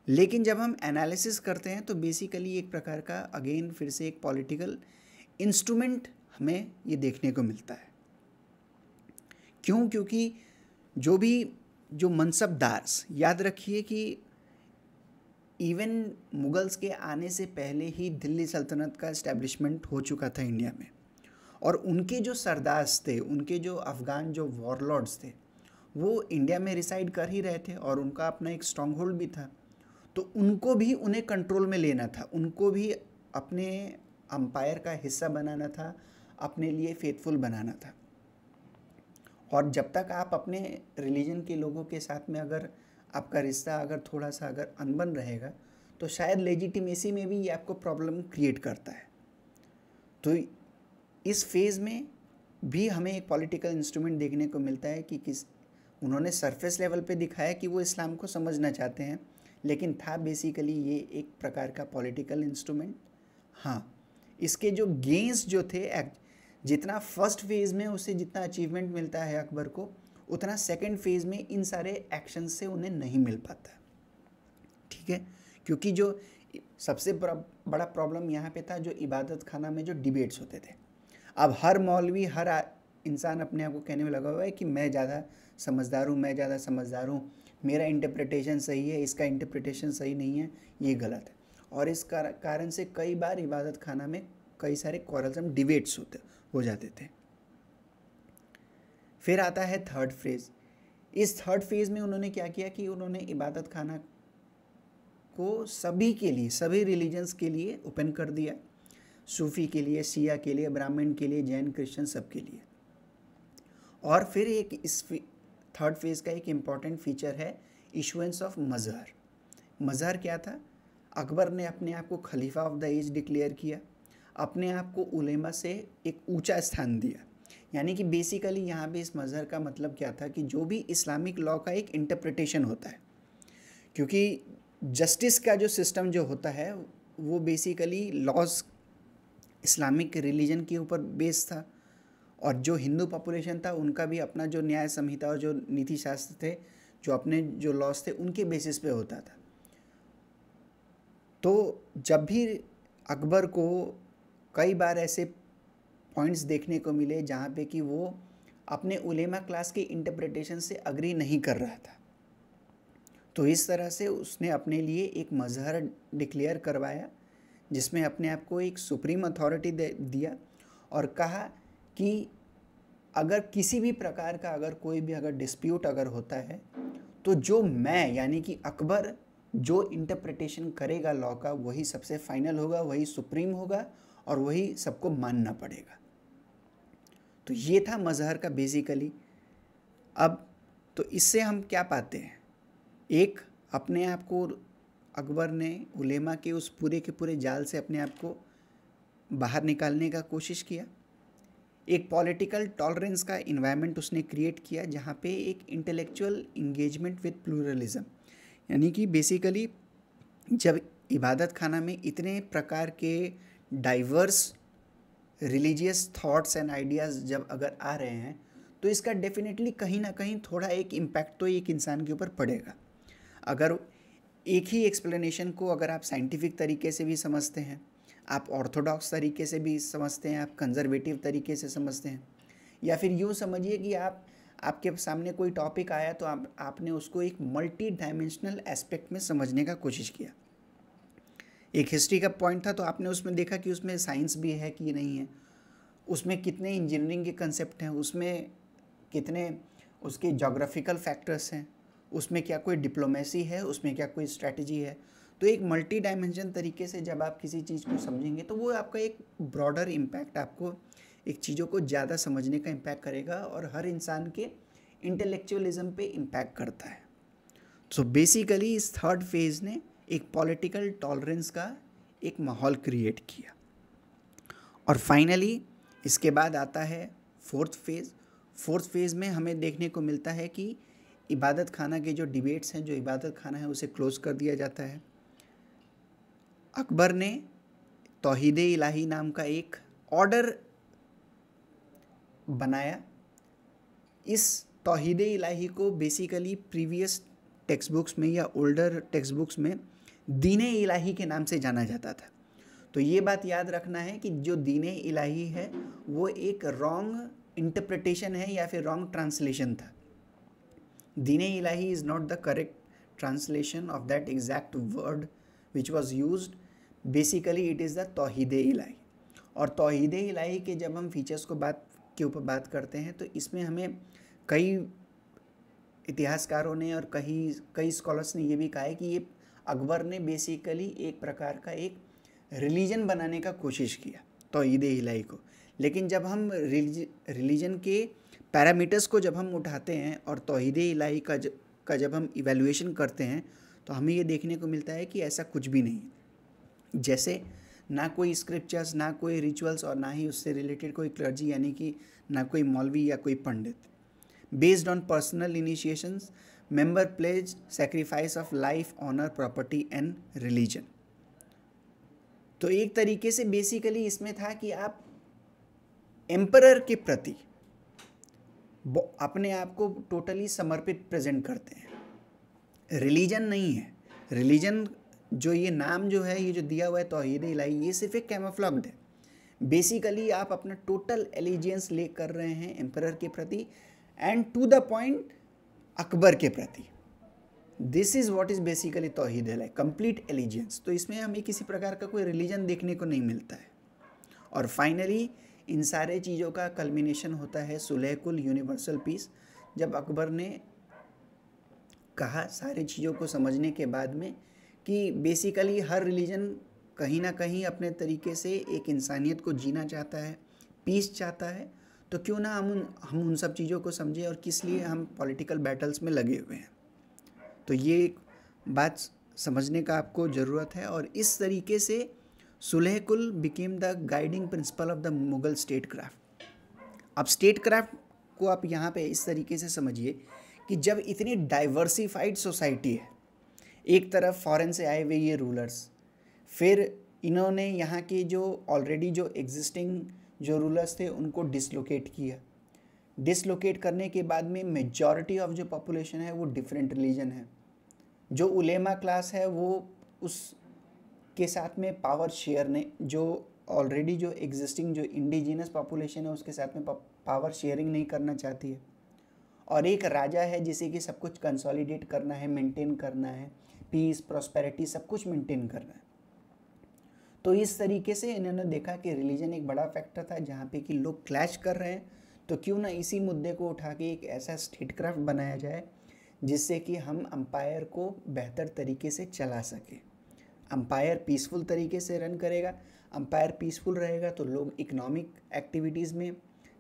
लेकिन जब हम एनालिसिस करते हैं तो बेसिकली एक प्रकार का अगेन फिर से एक पॉलिटिकल इंस्ट्रूमेंट हमें ये देखने को मिलता है। क्यों? क्योंकि जो मनसबदार्स, याद रखिए कि इवन मुगल्स के आने से पहले ही दिल्ली सल्तनत का इस्टेब्लिशमेंट हो चुका था इंडिया में, और उनके जो सरदार्स थे, उनके जो अफ़गान जो वॉरलॉर्ड्स थे, वो इंडिया में रिसाइड कर ही रहे थे और उनका अपना एक स्ट्रॉन्ग होल्ड भी था, तो उनको भी उन्हें कंट्रोल में लेना था, उनको भी अपने अम्पायर का हिस्सा बनाना था, अपने लिए फेथफुल बनाना था। और जब तक आप अपने रिलीजन के लोगों के साथ में अगर आपका रिश्ता अगर थोड़ा सा अगर अनबन रहेगा तो शायद लेजिटिमेसी में भी ये आपको प्रॉब्लम क्रिएट करता है। तो इस फेज़ में भी हमें एक पॉलिटिकल इंस्ट्रूमेंट देखने को मिलता है कि उन्होंने सरफेस लेवल पे दिखाया कि वो इस्लाम को समझना चाहते हैं, लेकिन था बेसिकली ये एक प्रकार का पॉलिटिकल इंस्ट्रूमेंट। हाँ, इसके जो गेन्स जो थे, जितना फर्स्ट फेज़ में उसे जितना अचीवमेंट मिलता है अकबर को, उतना सेकंड फेज़ में इन सारे एक्शन से उन्हें नहीं मिल पाता। ठीक है, क्योंकि जो सबसे बड़ा प्रॉब्लम यहाँ पे था, जो इबादत खाना में जो डिबेट्स होते थे। अब हर मौलवी, हर इंसान अपने आप को कहने में लगा हुआ है कि मैं ज़्यादा समझदार हूँ, मेरा इंटरप्रिटेशन सही है, इसका इंटरप्रिटेशन सही नहीं है, ये गलत है। और इस कारण से कई बार इबादत खाना में कई सारे क्वारल्सम डिबेट्स हो जाते थे। फिर आता है थर्ड फेज़। इस थर्ड फेज़ में उन्होंने क्या किया कि उन्होंने इबादत खाना को सभी के लिए, सभी रिलीजन्स के लिए ओपन कर दिया, सूफ़ी के लिए, शिया के लिए, ब्राह्मण के लिए, जैन, क्रिश्चियन, सब के लिए। और फिर एक इस थर्ड फेज़ का एक इम्पॉर्टेंट फीचर है इशुएंस ऑफ मज़हर। मज़हर क्या था? अकबर ने अपने आप को खलीफा ऑफ द एज डिक्लेयर किया, अपने आप को उलेमा से एक ऊंचा स्थान दिया। यानी कि बेसिकली यहाँ पे इस मज़हर का मतलब क्या था कि जो भी इस्लामिक लॉ का एक इंटरप्रिटेशन होता है, क्योंकि जस्टिस का जो सिस्टम जो होता है वो बेसिकली लॉज इस्लामिक रिलीजन के ऊपर बेस था, और जो हिंदू पॉपुलेशन था उनका भी अपना जो न्याय संहिता और जो नीति शास्त्र थे, जो अपने जो लॉज थे, उनके बेसिस पे होता था। तो जब भी अकबर को कई बार ऐसे पॉइंट्स देखने को मिले जहाँ पे कि वो अपने उलेमा क्लास के इंटरप्रिटेशन से अग्री नहीं कर रहा था, तो इस तरह से उसने अपने लिए एक मजहर डिक्लेयर करवाया जिसमें अपने आप को एक सुप्रीम अथॉरिटी दिया और कहा कि अगर किसी भी प्रकार का अगर कोई भी अगर डिस्प्यूट अगर होता है तो जो मैं यानी कि अकबर जो इंटरप्रिटेशन करेगा लॉ का वही सबसे फाइनल होगा, वही सुप्रीम होगा और वही सबको मानना पड़ेगा। तो ये था मजहर का बेसिकली। अब तो इससे हम क्या पाते हैं, एक अपने आप को अकबर ने उलेमा के उस पूरे के पूरे जाल से अपने आप को बाहर निकालने का कोशिश किया। एक पॉलिटिकल टॉलरेंस का इन्वायरमेंट उसने क्रिएट किया जहाँ पे एक इंटेलेक्चुअल इंगेजमेंट विद प्लूरलिज्म, यानी कि बेसिकली जब इबादत खाना में इतने प्रकार के diverse religious thoughts and ideas जब अगर आ रहे हैं तो इसका डेफिनेटली कहीं ना कहीं थोड़ा एक इम्पैक्ट तो एक इंसान के ऊपर पड़ेगा। अगर एक ही एक्सप्लेनेशन को अगर आप साइंटिफिक तरीके से भी समझते हैं, आप ऑर्थोडॉक्स तरीके से भी समझते हैं, आप कंजर्वेटिव तरीके से समझते हैं, या फिर यूँ समझिए कि आपके सामने कोई टॉपिक आया तो आपने उसको एक मल्टी डायमेंशनल एस्पेक्ट में समझने का कोशिश किया। एक हिस्ट्री का पॉइंट था तो आपने उसमें देखा कि उसमें साइंस भी है कि नहीं है, उसमें कितने इंजीनियरिंग के कंसेप्ट हैं, उसमें कितने उसके जोग्राफिकल फैक्टर्स हैं, उसमें क्या कोई डिप्लोमेसी है, उसमें क्या कोई स्ट्रैटेजी है। तो एक मल्टी डायमेंशन तरीके से जब आप किसी चीज़ को समझेंगे तो वो आपका एक ब्रॉडर इम्पैक्ट, आपको एक चीज़ों को ज़्यादा समझने का इम्पैक्ट करेगा और हर इंसान के इंटेलेक्चुअलिज्म पे इम्पैक्ट करता है। सो बेसिकली इस थर्ड फेज़ ने एक पॉलिटिकल टॉलरेंस का एक माहौल क्रिएट किया। और फाइनली इसके बाद आता है फोर्थ फेज़। फोर्थ फेज़ में हमें देखने को मिलता है कि इबादत खाना के जो डिबेट्स हैं, जो इबादत खाना है उसे क्लोज़ कर दिया जाता है। अकबर ने तौहीदे इलाही नाम का एक ऑर्डर बनाया। इस तौहीदे इलाही को बेसिकली प्रीवियस टेक्स्ट बुक्स में या ओल्डर टेक्स्ट बुक्स में दीने इलाही के नाम से जाना जाता था। तो ये बात याद रखना है कि जो दीने इलाही है वो एक रॉन्ग इंटरप्रिटेशन है या फिर रॉन्ग ट्रांसलेशन था। Dine Ilahi is not the correct translation of that exact word which was used. Basically it is the Tauhide Ilahi. और तौहीदे इलाही के जब हम फीचर्स के ऊपर बात करते हैं तो इसमें हमें कई इतिहासकारों ने और कई स्कॉलर्स ने ये भी कहा है कि ये अकबर ने बेसिकली एक प्रकार का एक रिलीजन बनाने का कोशिश किया तौहीदे इलाही को। लेकिन जब हम रिलीजन के पैरामीटर्स को जब हम उठाते हैं और तौहीदे इलाही का जब हम इवैल्यूएशन करते हैं तो हमें ये देखने को मिलता है कि ऐसा कुछ भी नहीं। जैसे ना कोई स्क्रिप्चर्स, ना कोई रिचुअल्स और ना ही उससे रिलेटेड कोई क्लर्जी यानी कि ना कोई मौलवी या कोई पंडित। Based on personal initiations member pledge sacrifice of life, honour, property and religion. तो एक तरीके से बेसिकली इसमें था कि आप एम्परर के प्रति अपने आप को टोटली समर्पित प्रेजेंट करते हैं। रिलीजन नहीं है, रिलीजन जो ये नाम जो है, ये जो दिया हुआ है तौहीद इलाही, ये सिर्फ एक कैमोफ्लेग्ड है। बेसिकली आप अपना टोटल एलिजियंस ले कर रहे हैं एम्परर के प्रति and to the point Akbar के प्रति। This is what is basically Tauhid Ilahi, complete allegiance. तो इसमें हमें किसी प्रकार का कोई रिलीजन देखने को नहीं मिलता है। और फाइनली इन सारे चीज़ों का कल्मिनेशन होता है सुलह कुल यूनिवर्सल पीस, जब अकबर ने कहा सारी चीज़ों को समझने के बाद में कि बेसिकली हर रिलीजन कहीं ना कहीं अपने तरीके से एक इंसानियत को जीना चाहता है, पीस चाहता है, तो क्यों ना हम उन सब चीज़ों को समझें और किस लिए हम पॉलिटिकल बैटल्स में लगे हुए हैं। तो ये एक बात समझने का आपको ज़रूरत है। और इस तरीके से सुलह कुल became the guiding principle of the Mughal state craft. अब स्टेट क्राफ्ट को आप यहाँ पे इस तरीके से समझिए कि जब इतनी डाइवर्सिफाइड सोसाइटी है, एक तरफ फॉरेन से आए हुए ये रूलर्स, फिर इन्होंने यहाँ के जो ऑलरेडी जो एग्जिस्टिंग जो रूलर्स थे उनको डिसलोकेट किया। डिसलोकेट करने के बाद में मेजॉरिटी ऑफ जो पॉपुलेशन है वो डिफरेंट रिलीजन है। जो उलेमा क्लास है वो उस के साथ में पावर शेयर ने जो ऑलरेडी जो एग्जिस्टिंग जो इंडिजिनस पॉपुलेशन है उसके साथ में पावर शेयरिंग नहीं करना चाहती है, और एक राजा है जिसे कि सब कुछ कंसोलिडेट करना है, मेंटेन करना है, पीस प्रॉस्पेरिटी सब कुछ मेंटेन करना है। तो इस तरीके से इन्होंने देखा कि रिलीजन एक बड़ा फैक्टर था जहाँ पे कि लोग क्लैश कर रहे हैं, तो क्यों ना इसी मुद्दे को उठा के एक ऐसा स्टेटक्राफ्ट बनाया जाए जिससे कि हम अंपायर को बेहतर तरीके से चला सकें। अंपायर पीसफुल तरीके से रन करेगा, अंपायर पीसफुल रहेगा तो लोग इकोनॉमिक एक्टिविटीज़ में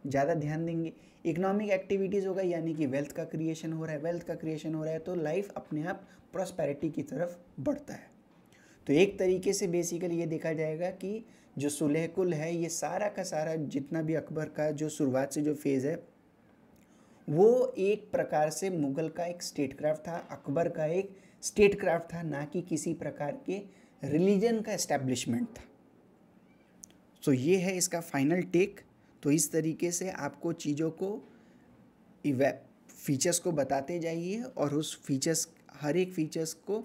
ज़्यादा ध्यान देंगे। इकोनॉमिक एक्टिविटीज़ होगा यानी कि वेल्थ का क्रिएशन हो रहा है, वेल्थ का क्रिएशन हो रहा है तो लाइफ अपने आप प्रॉस्पेरिटी की तरफ बढ़ता है। तो एक तरीके से बेसिकली ये देखा जाएगा कि जो सुलह कुल है ये सारा का सारा जितना भी अकबर का जो शुरुआत से जो फेज़ है वो एक प्रकार से मुग़ल का एक स्टेट क्राफ्ट था, अकबर का एक स्टेट क्राफ्ट था, ना कि किसी प्रकार के रिलीजन का एस्टेब्लिशमेंट था। तो ये है इसका फाइनल टेक। तो इस तरीके से आपको चीज़ों को फीचर्स को बताते जाइए और उस फीचर्स हर एक फीचर्स को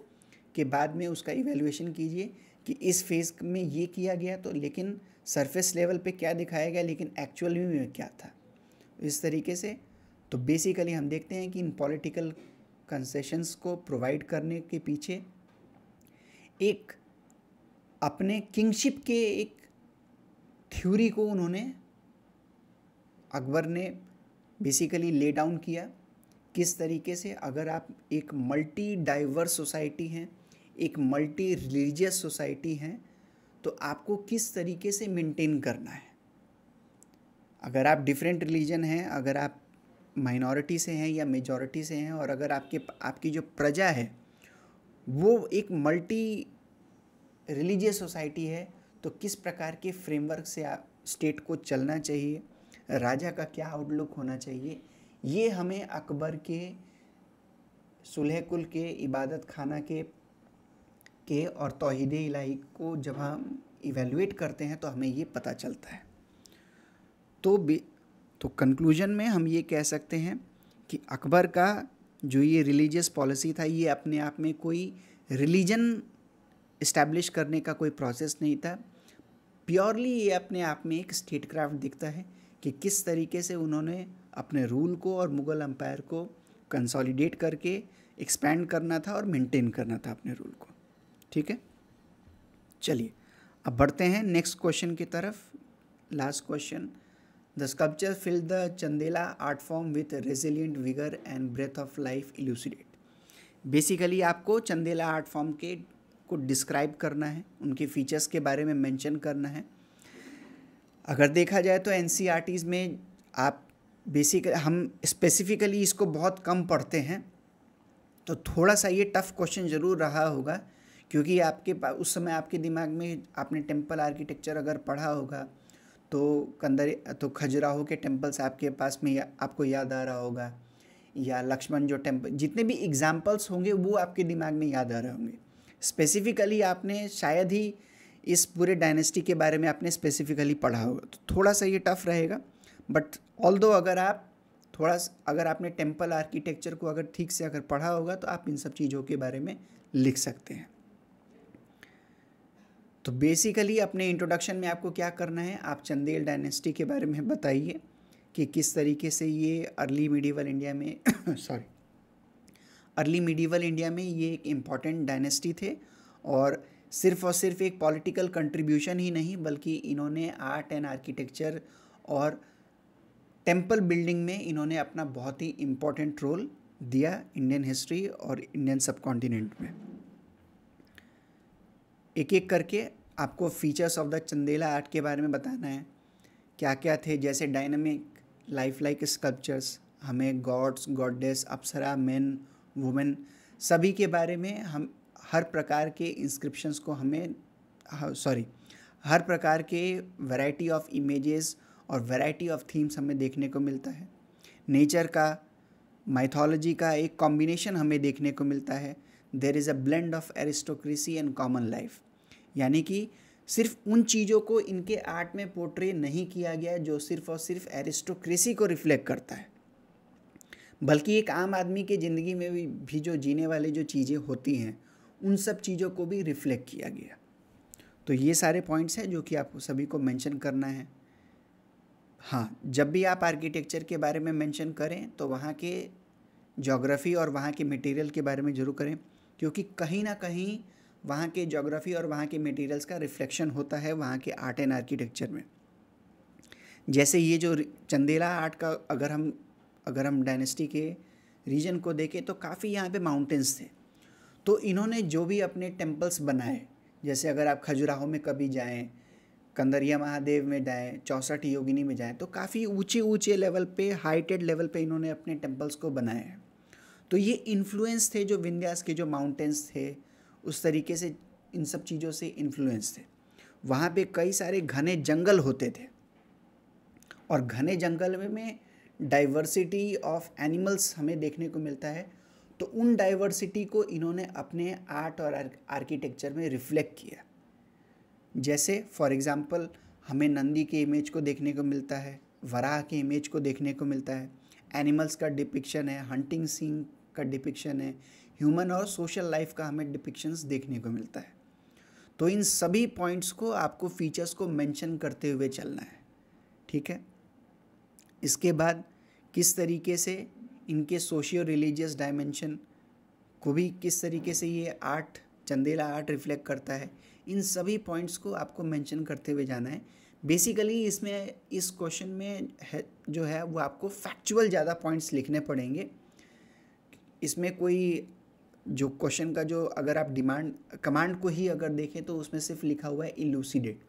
के बाद में उसका इवैल्यूएशन कीजिए कि इस फेज़ में ये किया गया तो लेकिन सरफेस लेवल पे क्या दिखाया गया लेकिन एक्चुअल में क्या था। इस तरीके से तो बेसिकली हम देखते हैं कि इन पॉलिटिकल कंसेशंस को प्रोवाइड करने के पीछे एक अपने किंगशिप के एक थ्योरी को उन्होंने अकबर ने बेसिकली ले डाउन किया। किस तरीके से अगर आप एक मल्टी डाइवर्स सोसाइटी हैं, एक मल्टी रिलीजियस सोसाइटी हैं, तो आपको किस तरीके से मेंटेन करना है। अगर आप डिफरेंट रिलीजन हैं, अगर आप माइनॉरिटी से हैं या मेजॉरिटी से हैं, और अगर आपकी जो प्रजा है वो एक मल्टी रिलीजियस सोसाइटी है, तो किस प्रकार के फ्रेमवर्क से स्टेट को चलना चाहिए, राजा का क्या आउटलुक होना चाहिए, ये हमें अकबर के सुलह कुल के इबादत खाना के और तौहीद इलाही को जब हम इवेलुएट करते हैं तो हमें ये पता चलता है। तो कंक्लूजन में हम ये कह सकते हैं कि अकबर का जो ये रिलीजियस पॉलिसी था ये अपने आप में कोई रिलीजन इस्टेब्लिश करने का कोई प्रोसेस नहीं था। प्योरली ये अपने आप में एक स्टेट क्राफ्ट दिखता है कि किस तरीके से उन्होंने अपने रूल को और मुग़ल एम्पायर को कंसोलिडेट करके एक्सपैंड करना था और मेंटेन करना था अपने रूल को। ठीक है, चलिए अब बढ़ते हैं नेक्स्ट क्वेश्चन की तरफ। Last question, the sculpture fill the Chandela art form with resilient vigour and breath of life elucidate. Basically आपको चंदेला आर्ट फॉर्म को डिस्क्राइब करना है, उनके फीचर्स के बारे में मेंशन करना है। अगर देखा जाए तो एनसीईआरटीज़ में आप हम स्पेसिफिकली इसको बहुत कम पढ़ते हैं, तो थोड़ा सा ये टफ क्वेश्चन ज़रूर रहा होगा, क्योंकि उस समय आपके दिमाग में आपने टेम्पल आर्किटेक्चर अगर पढ़ा होगा तो खजुराहो के टेम्पल्स आपके पास में आपको याद आ रहा होगा, या लक्ष्मण जो टेम्पल, जितने भी एग्जाम्पल्स होंगे वो आपके दिमाग में याद आ रहे होंगे। स्पेसिफिकली आपने शायद ही इस पूरे डायनेस्टी के बारे में आपने स्पेसिफिकली पढ़ा होगा, तो थोड़ा सा ये टफ रहेगा। बट ऑल्दो अगर आपने टेम्पल आर्किटेक्चर को अगर ठीक से अगर पढ़ा होगा तो आप इन सब चीज़ों के बारे में लिख सकते हैं। तो बेसिकली अपने इंट्रोडक्शन में आपको क्या करना है, आप चंदेल डायनेस्टी के बारे में बताइए कि किस तरीके से ये अर्ली मिडीवल इंडिया में ये एक इम्पॉर्टेंट डायनेस्टी थे, और सिर्फ एक पॉलिटिकल कंट्रीब्यूशन ही नहीं बल्कि इन्होंने आर्ट एंड आर्किटेक्चर और टेम्पल बिल्डिंग में इन्होंने अपना बहुत ही इम्पोर्टेंट रोल दिया इंडियन हिस्ट्री और इंडियन सबकॉन्टिनेंट में। एक एक करके आपको features of the Chandela art के बारे में बताना है, क्या क्या थे, जैसे डायनामिक लाइफ लाइक स्कल्पचर्स, हमें गॉड्स गॉडेस अप्सरा मेन वुमेन सभी के बारे में हम हर प्रकार के इंस्क्रिप्शंस को हर प्रकार के वैरायटी ऑफ इमेजेस और वैरायटी ऑफ थीम्स हमें देखने को मिलता है। नेचर का, माइथोलॉजी का एक कॉम्बिनेशन हमें देखने को मिलता है। There is a blend of aristocracy and common life, यानी कि सिर्फ उन चीज़ों को इनके आर्ट में पोर्ट्रे नहीं किया गया जो सिर्फ और सिर्फ एरिस्टोक्रेसी को रिफ्लेक्ट करता है, बल्कि एक आम आदमी के ज़िंदगी में भी जो जीने वाले जो चीज़ें होती हैं उन सब चीज़ों को भी रिफ्लेक्ट किया गया। तो ये सारे पॉइंट्स हैं जो कि आपको सभी को मेंशन करना है। हाँ, जब भी आप आर्किटेक्चर के बारे में मेंशन करें तो वहाँ के ज्योग्राफी और वहाँ के मटेरियल के बारे में ज़रूर करें, क्योंकि कहीं ना कहीं वहाँ के ज्योग्राफी और वहाँ के मटेरियल्स का रिफ्लेक्शन होता है वहाँ के आर्ट एंड आर्किटेक्चर में। जैसे ये जो चंदेला आर्ट का अगर हम डायनेस्टी के रीजन को देखें तो काफ़ी यहाँ पे माउंटेन्स थे, तो इन्होंने जो भी अपने टेम्पल्स बनाए, जैसे अगर आप खजुराहो में कभी जाएं, कंदरिया महादेव में जाएं, 64 योगिनी में जाएं, तो काफ़ी ऊंचे ऊंचे लेवल पे, हाइटेड लेवल पे इन्होंने अपने टेम्पल्स को बनाए हैं। तो ये इन्फ्लुएंस थे जो विंध्यास के जो माउंटेन्स थे, उस तरीके से इन सब चीज़ों से इन्फ्लुएंस थे। वहाँ पे कई सारे घने जंगल होते थे, और घने जंगल में डाइवर्सिटी ऑफ एनिमल्स हमें देखने को मिलता है। तो उन डाइवर्सिटी को इन्होंने अपने आर्ट और आर्किटेक्चर में रिफ्लेक्ट किया। जैसे फॉर एग्जांपल हमें नंदी के इमेज को देखने को मिलता है, वराह के इमेज को देखने को मिलता है, एनिमल्स का डिपिक्शन है, हंटिंग सीन का डिपिक्शन है, ह्यूमन और सोशल लाइफ का हमें डिपिक्शंस देखने को मिलता है। तो इन सभी पॉइंट्स को आपको फीचर्स को मेंशन करते हुए चलना है, ठीक है। इसके बाद किस तरीके से इनके सोशियो रिलीजियस डायमेंशन को भी किस तरीके से ये आर्ट, चंदेला आर्ट रिफ्लेक्ट करता है, इन सभी पॉइंट्स को आपको मेंशन करते हुए जाना है। बेसिकली इसमें इस क्वेश्चन में है जो है वो आपको फैक्चुअल ज़्यादा पॉइंट्स लिखने पड़ेंगे। इसमें कोई जो क्वेश्चन का जो अगर आप कमांड को ही अगर देखें तो उसमें सिर्फ लिखा हुआ है इलूसिडेट,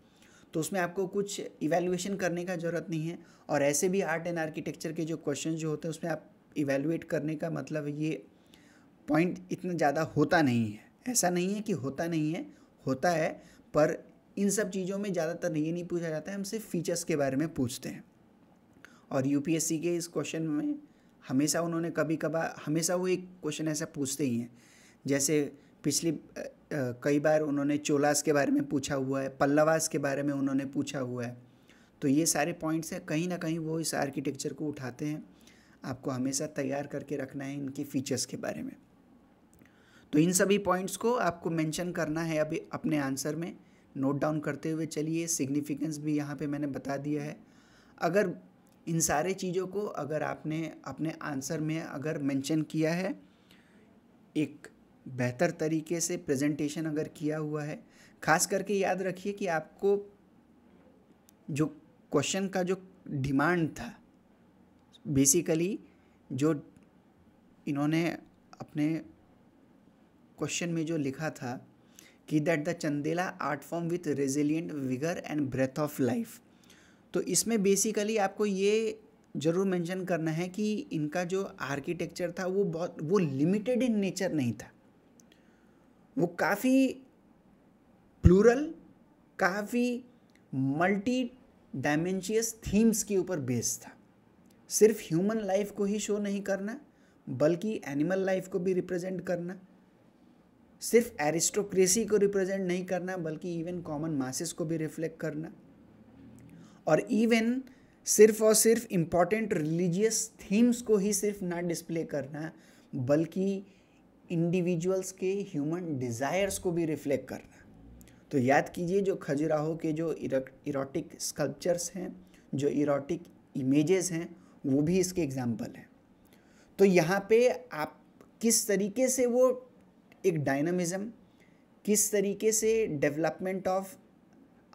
तो उसमें आपको कुछ इवैल्यूएशन करने का ज़रूरत नहीं है। और ऐसे भी आर्ट एंड आर्किटेक्चर के जो क्वेश्चन जो होते हैं उसमें आप इवैल्यूएट करने का मतलब ये पॉइंट इतना ज़्यादा होता नहीं है। ऐसा नहीं है कि होता नहीं है, होता है, पर इन सब चीज़ों में ज़्यादातर ये नहीं पूछा जाता है, हम सिर्फ फीचर्स के बारे में पूछते हैं। और यूपीएससी के इस क्वेश्चन में हमेशा उन्होंने कभी कभार हमेशा वो एक क्वेश्चन ऐसा पूछते ही हैं। जैसे पिछली कई बार उन्होंने चोलास के बारे में पूछा हुआ है, पल्लवास के बारे में उन्होंने पूछा हुआ है। तो ये सारे पॉइंट्स हैं, कहीं ना कहीं वो इस आर्किटेक्चर को उठाते हैं। आपको हमेशा तैयार करके रखना है इनके फीचर्स के बारे में। तो इन सभी पॉइंट्स को आपको मेंशन करना है अभी अपने आंसर में, नोट डाउन करते हुए चलिए। सिग्निफिकेंस भी यहाँ पे मैंने बता दिया है। अगर इन सारे चीज़ों को अगर आपने अपने आंसर में अगर मेंशन किया है, एक बेहतर तरीके से प्रेजेंटेशन अगर किया हुआ है, खास करके याद रखिए कि आपको जो क्वेश्चन का जो डिमांड था, बेसिकली जो इन्होंने अपने क्वेश्चन में जो लिखा था कि that the Chandela art form with resilient vigour and breath of life, तो इसमें बेसिकली आपको ये ज़रूर मेंशन करना है कि इनका जो आर्किटेक्चर था वो लिमिटेड इन नेचर नहीं था, वो काफ़ी प्लूरल, काफ़ी मल्टी डायमेंशियस थीम्स के ऊपर बेस्ड था। सिर्फ ह्यूमन लाइफ को ही शो नहीं करना, बल्कि एनिमल लाइफ को भी रिप्रेजेंट करना, सिर्फ एरिस्टोक्रेसी को रिप्रेजेंट नहीं करना, बल्कि इवन कॉमन मासेस को भी रिफ्लेक्ट करना, और इवन सिर्फ और सिर्फ इम्पॉर्टेंट रिलीजियस थीम्स को ही सिर्फ ना डिस्प्ले करना, बल्कि इंडिविजुअल्स के ह्यूमन डिज़ायर्स को भी रिफ्लेक्ट करना। तो याद कीजिए, जो खजुराहो के जो इरोटिक स्कल्पचर्स हैं, जो इरोटिक इमेजेस हैं, वो भी इसके एग्जाम्पल हैं। तो यहाँ पे आप किस तरीके से वो एक डायनामिज्म, किस तरीके से डेवलपमेंट ऑफ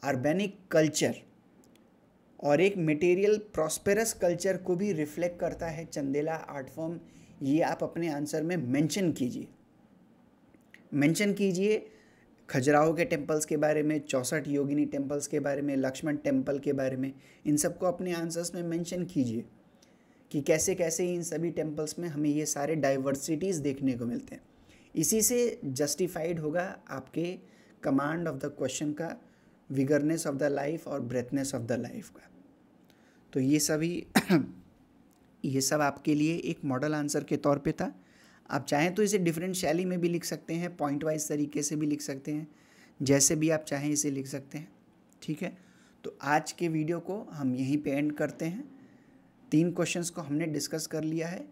अर्बेनिक कल्चर और एक मटेरियल प्रॉस्पेरस कल्चर को भी रिफ्लेक्ट करता है चंदेला आर्ट फॉर्म, ये आप अपने आंसर में मेंशन कीजिए। खजुराहो के टेम्पल्स के बारे में, 64 योगिनी टेम्पल्स के बारे में, लक्ष्मण टेम्पल के बारे में, इन सबको अपने आंसर्स में मेंशन कीजिए कि कैसे कैसे इन सभी टेम्पल्स में हमें ये सारे डाइवर्सिटीज़ देखने को मिलते हैं। इसी से जस्टिफाइड होगा आपके कमांड ऑफ द क्वेश्चन का, विगरनेस ऑफ द लाइफ और ब्रेथनेस ऑफ द लाइफ का। तो ये सब आपके लिए एक मॉडल आंसर के तौर पे था। आप चाहें तो इसे डिफरेंट शैली में भी लिख सकते हैं, पॉइंट वाइज तरीके से भी लिख सकते हैं, जैसे भी आप चाहें इसे लिख सकते हैं, ठीक है। तो आज के वीडियो को हम यहीं पे एंड करते हैं। 3 क्वेश्चंस को हमने डिस्कस कर लिया है।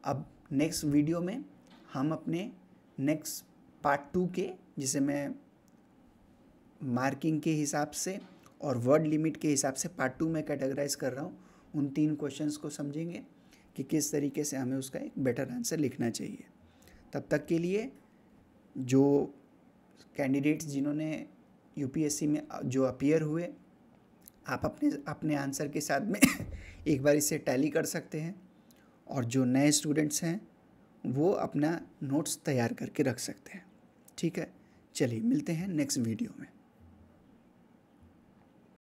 अब नेक्स्ट वीडियो में हम अपने नेक्स्ट पार्ट 2 के, जिसे मैं मार्किंग के हिसाब से और वर्ड लिमिट के हिसाब से पार्ट 2 में कैटेगराइज कर रहा हूँ। उन 3 क्वेश्चंस को समझेंगे कि किस तरीके से हमें उसका एक बेटर आंसर लिखना चाहिए। तब तक के लिए जो कैंडिडेट्स जिन्होंने यूपीएससी में जो अपीयर हुए, आप अपने आंसर के साथ में एक बार इसे टैली कर सकते हैं, और जो नए स्टूडेंट्स हैं वो अपना नोट्स तैयार करके रख सकते हैं। ठीक है, चलिए मिलते हैं नेक्स्ट वीडियो में।